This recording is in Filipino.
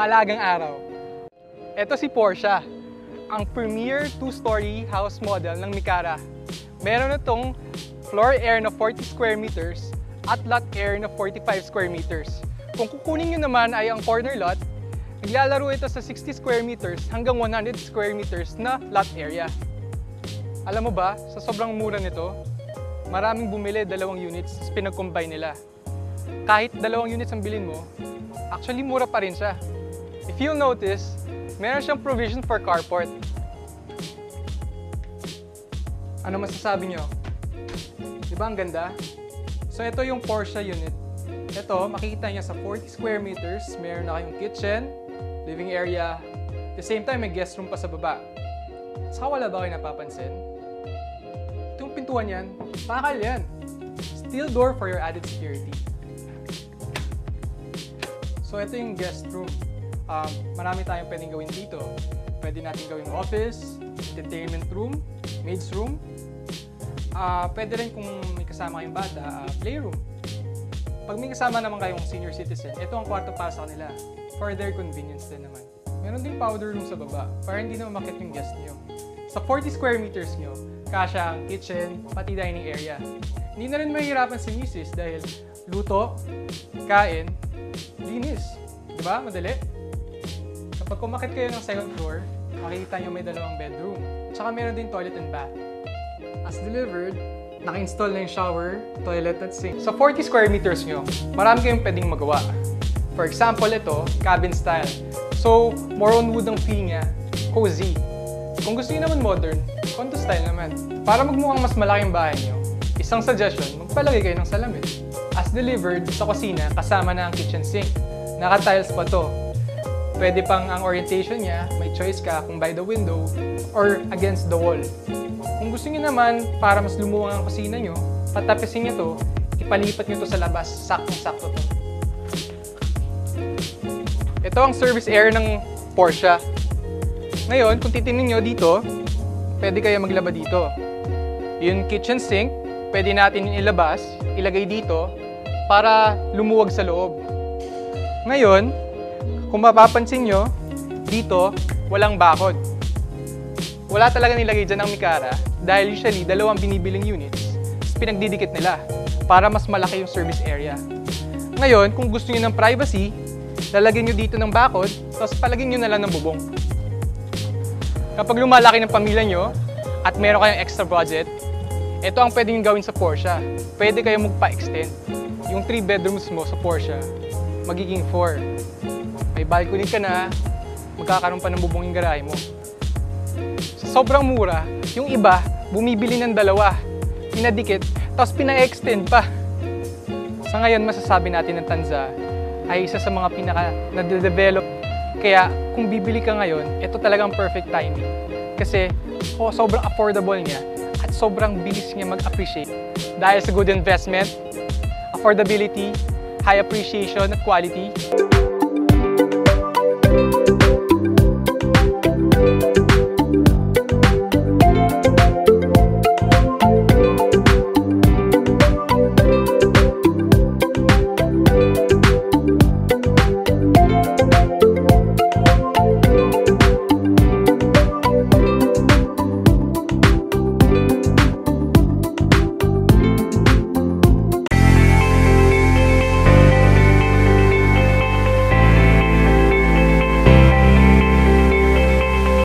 maalagang araw. Ito si Porsche, ang premier 2-story house model ng Mikara. Meron itong floor air na 40 square meters at lot air na 45 square meters. Kung kukunin nyo naman ay ang corner lot, naglalaro ito sa 60 square meters hanggang 100 square meters na lot area. Alam mo ba, sa sobrang mura nito, maraming bumili 2 units, pinag-combine nila. Kahit 2 units ang bilhin mo, actually mura pa rin siya. If you'll notice, meron siyang provision for carport. Ano masasabi nyo? Di ba ang ganda? So ito yung Porsche unit. Ito, makikita niya sa 40 square meters, meron na kayong kitchen, living area, at the same time may guest room pa sa baba. Saka wala ba kayo napapansin? Itong pintuan yan, bakal yan. Steel door for your added security. So ito yung guest room. Marami tayong pwedeng gawin dito. Pwede natin gawin office, entertainment room, maid's room. Pwede rin kung may kasama kayong bata, playroom. Pag may kasama naman kayong senior citizen, ito ang kwarto para sa kanila. For their convenience din naman. Meron din powder room sa baba para hindi na umakit yung guest nyo. Sa 40 square meters nyo, kasya ang kitchen, pati dining area. Hindi na rin mahihirapan si Mrs. dahil luto, kain, linis. Diba? Madali. Kapag kumakit kayo ng second floor, makikita nyo may 2 bedroom. Tsaka meron din toilet and bath. As delivered, naka-install na yung shower, toilet at sink. Sa 40 square meters nyo, marami kayong pwedeng magawa. For example, ito, cabin style. So, more on wood ang feel niya, cozy. Kung gusto niyo naman modern, condo style naman. Para magmukhang mas malaki ang bahay nyo, isang suggestion, magpalagay kayo ng salamin. As delivered, sa kusina, kasama na ang kitchen sink. Naka-tiles pa to. Pwede pang ang orientation niya, may choice ka kung by the window or against the wall. Kung gusto niyo naman, para mas lumuwang ang kusina nyo, patapisin niyo to, ipalipat niyo to sa labas, saktong-sakto to. Ito ang service area ng Porsche. Ngayon, kung titingnan nyo dito, pwede kayo maglaba dito. Yung kitchen sink, pwede natin ilabas, ilagay dito, para lumuwag sa loob. Ngayon, kung mapapansin nyo, dito, walang bakod. Wala talaga nilagay dyan ang Mikara dahil usually 2 binibiling units, pinagdidikit nila para mas malaki yung service area. Ngayon, kung gusto nyo ng privacy, lalagyan nyo dito ng bakod, tapos palagyan nyo na lang ng bubong. Kapag lumalaki ng pamilya nyo at meron kayong extra budget, ito ang pwede nyo gawin sa Porsche. Pwede kayo magpa-extend. Yung 3 bedrooms mo sa Porsche, magiging 4. May balcony ka na, magkakaroon pa ng bubong yung garahe mo. Sa sobrang mura, yung iba, bumibili ng 2, pinadikit, tapos pina-extend pa. Sa ngayon, masasabi natin ng Tanza ay isa sa mga pinaka-nade-develop. Kaya kung bibili ka ngayon, ito talagang perfect timing. Kasi sobrang affordable niya at sobrang bilis niya mag-appreciate. Dahil sa good investment, affordability, high appreciation at quality.